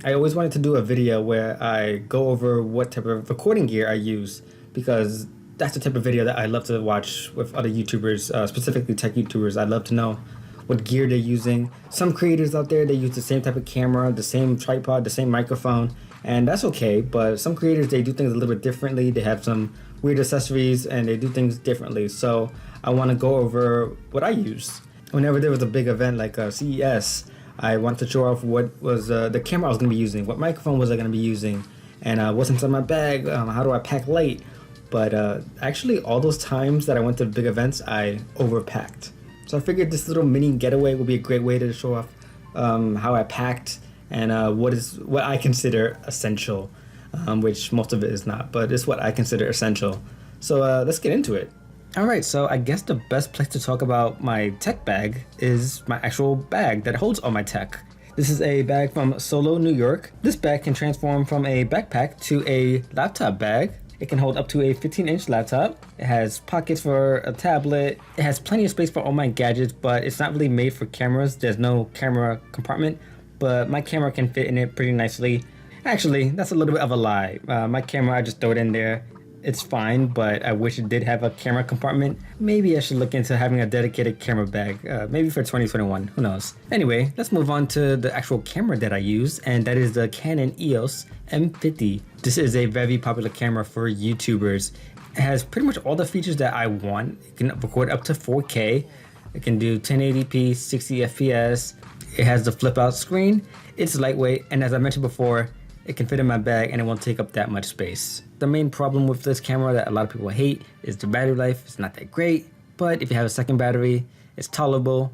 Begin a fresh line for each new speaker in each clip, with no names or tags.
I always wanted to do a video where I go over what type of recording gear I use because that's the type of video that I love to watch with other YouTubers, specifically tech YouTubers. I love to know what gear they're using. Some creators out there, they use the same type of camera, the same tripod, the same microphone, and that's okay. But some creators, they do things a little bit differently. They have some weird accessories and they do things differently. So I want to go over what I use. Whenever there was a big event like CES, I wanted to show off what was the camera I was going to be using, what microphone was I going to be using, and what's inside my bag, how do I pack light. But actually, all those times that I went to big events, I overpacked. So I figured this little mini getaway would be a great way to show off how I packed and what I consider essential, which most of it is not, but it's what I consider essential. So let's get into it. Alright, so I guess the best place to talk about my tech bag is my actual bag that holds all my tech. This is a bag from Solo, New York. This bag can transform from a backpack to a laptop bag. It can hold up to a 15-inch laptop. It has pockets for a tablet. It has plenty of space for all my gadgets, but it's not really made for cameras. There's no camera compartment, but my camera can fit in it pretty nicely. Actually, that's a little bit of a lie. My camera, I just throw it in there. It's fine, but I wish it did have a camera compartment. Maybe I should look into having a dedicated camera bag, maybe for 2021, who knows. Anyway, let's move on to the actual camera that I use, and that is the Canon EOS M50. This is a very popular camera for YouTubers. It has pretty much all the features that I want. It can record up to 4K. It can do 1080p, 60 FPS. It has the flip out screen. It's lightweight, and as I mentioned before, it can fit in my bag and it won't take up that much space. The main problem with this camera that a lot of people hate is the battery life. It's not that great, but if you have a second battery, it's tolerable.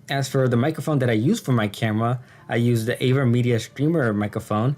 As for the microphone that I use for my camera, I use the Avermedia streamer microphone.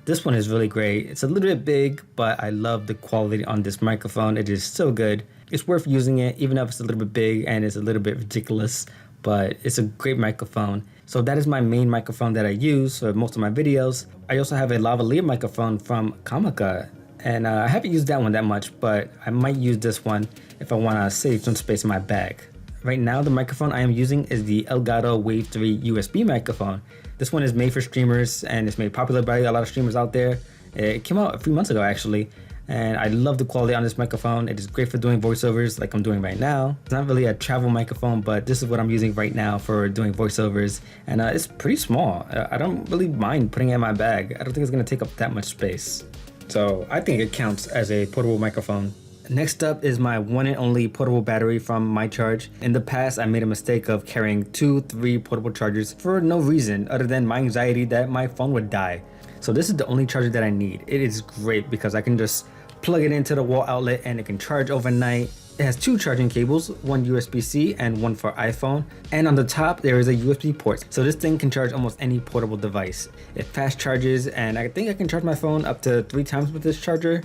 This one is really great. It's a little bit big, but I love the quality on this microphone. It is so good. It's worth using it, even if it's a little bit big and it's a little bit ridiculous, but it's a great microphone. So that is my main microphone that I use for most of my videos. I also have a lavalier microphone from Comica, and I haven't used that one that much, but I might use this one if I want to save some space in my bag. Right now, the microphone I am using is the Elgato Wave 3 USB microphone. This one is made for streamers and it's made popular by a lot of streamers out there. It came out a few months ago actually, and I love the quality on this microphone. It is great for doing voiceovers like I'm doing right now. It's not really a travel microphone, but this is what I'm using right now for doing voiceovers, and it's pretty small. I don't really mind putting it in my bag. I don't think it's going to take up that much space. So I think it counts as a portable microphone. Next up is my one and only portable battery from myCharge. In the past, I made a mistake of carrying 2-3 portable chargers for no reason other than my anxiety that my phone would die. So this is the only charger that I need. It is great because I can just plug it into the wall outlet and it can charge overnight. It has 2 charging cables, one USB-C and one for iPhone. And on the top, there is a USB port. So this thing can charge almost any portable device. It fast charges, and I think I can charge my phone up to 3 times with this charger.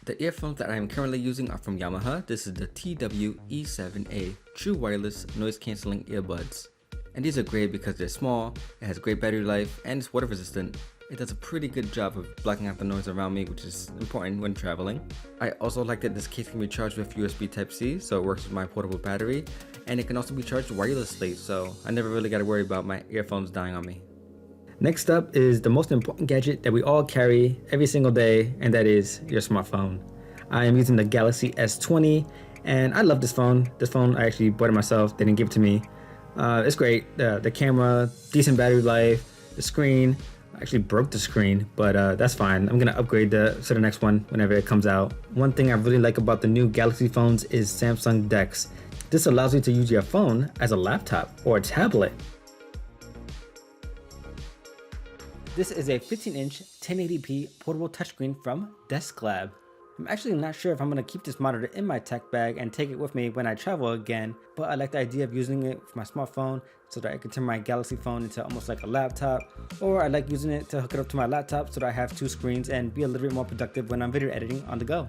The earphones that I am currently using are from Yamaha. This is the TW-E7A True Wireless Noise Cancelling Earbuds. And these are great because they're small, it has great battery life, and it's water resistant. It does a pretty good job of blocking out the noise around me, which is important when traveling. I also like that this case can be charged with USB Type-C, so it works with my portable battery, and it can also be charged wirelessly, so I never really got to worry about my earphones dying on me. Next up is the most important gadget that we all carry every single day, and that is your smartphone. I am using the Galaxy S20, and I love this phone. This phone, I actually bought it myself, they didn't give it to me. It's great. The camera, decent battery life, the screen. I actually broke the screen, but that's fine. I'm gonna upgrade to the next one whenever it comes out. One thing I really like about the new Galaxy phones is Samsung DeX. This allows you to use your phone as a laptop or a tablet. This is a 15-inch 1080p portable touchscreen from Desklab. I'm actually not sure if I'm going to keep this monitor in my tech bag and take it with me when I travel again, but I like the idea of using it with my smartphone so that I can turn my Galaxy phone into almost like a laptop, or I like using it to hook it up to my laptop so that I have 2 screens and be a little bit more productive when I'm video editing on the go.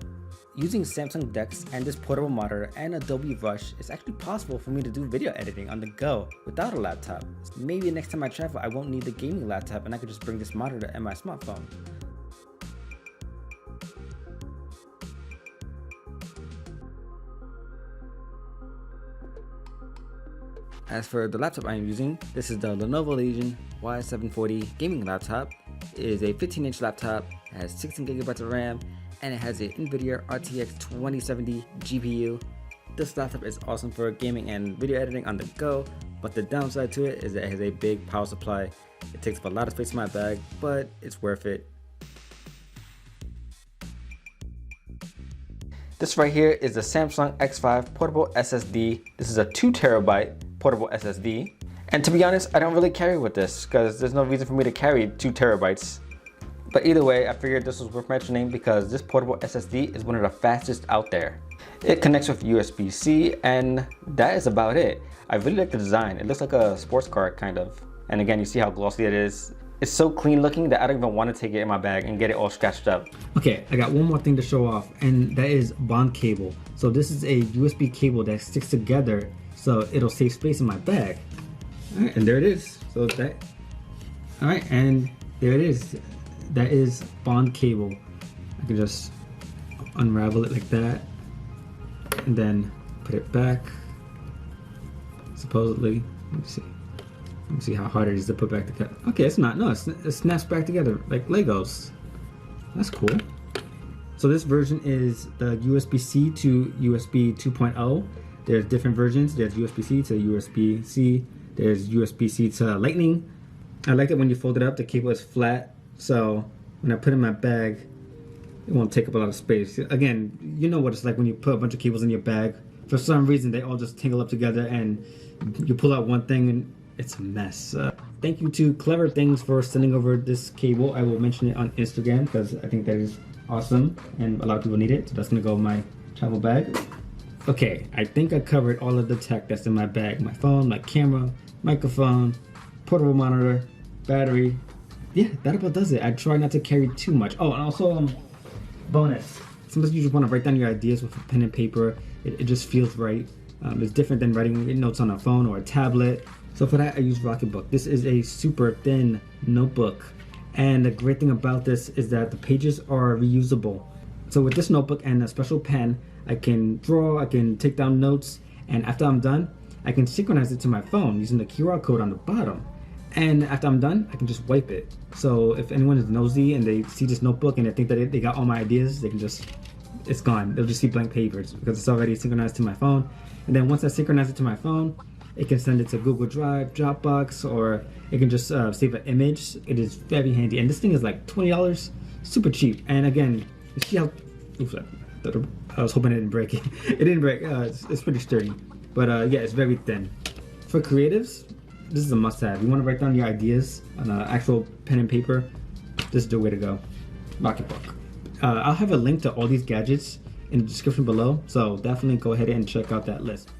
Using Samsung DeX and this portable monitor and Adobe Rush, it's actually possible for me to do video editing on the go without a laptop. Maybe next time I travel, I won't need the gaming laptop and I could just bring this monitor and my smartphone. As for the laptop I am using, this is the Lenovo Legion Y740 gaming laptop. It is a 15-inch laptop, has 16GB of RAM, and it has a NVIDIA RTX 2070 GPU. This laptop is awesome for gaming and video editing on the go, but the downside to it is that it has a big power supply. It takes up a lot of space in my bag, but it's worth it. This right here is the Samsung X5 Portable SSD. This is a 2TB portable SSD. And to be honest, I don't really carry with this because there's no reason for me to carry 2 terabytes. But either way, I figured this was worth mentioning because this portable SSD is one of the fastest out there. It connects with USB-C and that is about it. I really like the design. It looks like a sports car kind of. And again, you see how glossy it is. It's so clean looking that I don't even want to take it in my bag and get it all scratched up. Okay, I got one more thing to show off, and that is bond cable. So this is a USB cable that sticks together so it'll save space in my bag. All right, and there it is. So that, all right, and there it is. That is bond cable. I can just unravel it like that and then put it back, supposedly. Let me see. Let me see how hard it is to put back together. Okay, it's not. No, it snaps back together like Legos. That's cool. So this version is the USB-C to USB 2.0. There's different versions. There's USB-C to USB-C. There's USB-C to Lightning. I like that when you fold it up, the cable is flat. So when I put it in my bag, it won't take up a lot of space. Again, you know what it's like when you put a bunch of cables in your bag. For some reason, they all just tangle up together and you pull out one thing and it's a mess. Thank you to Clever Things for sending over this cable. I will mention it on Instagram because I think that is awesome and a lot of people need it. So that's gonna go in my travel bag. Okay, I think I covered all of the tech that's in my bag. My phone, my camera, microphone, portable monitor, battery. Yeah, that about does it. I try not to carry too much. Oh, and also, bonus. Sometimes you just want to write down your ideas with a pen and paper. It just feels right. It's different than writing notes on a phone or a tablet. So for that, I use Rocketbook. This is a super thin notebook. And the great thing about this is that the pages are reusable. So with this notebook and a special pen, I can draw, I can take down notes, and after I'm done, I can synchronize it to my phone using the QR code on the bottom. And after I'm done, I can just wipe it. So if anyone is nosy and they see this notebook and they think that they got all my ideas, they can just, it's gone. They'll just see blank papers because it's already synchronized to my phone. And then once I synchronize it to my phone, it can send it to Google Drive, Dropbox, or it can just save an image. It is very handy. And this thing is like $20, super cheap. And again, you see how, oops, I was hoping it didn't break. It didn't break, it's pretty sturdy. But yeah, it's very thin. For creatives, this is a must-have. You want to write down your ideas on an actual pen and paper, this is the way to go. Rocketbook. I'll have a link to all these gadgets in the description below, so definitely go ahead and check out that list.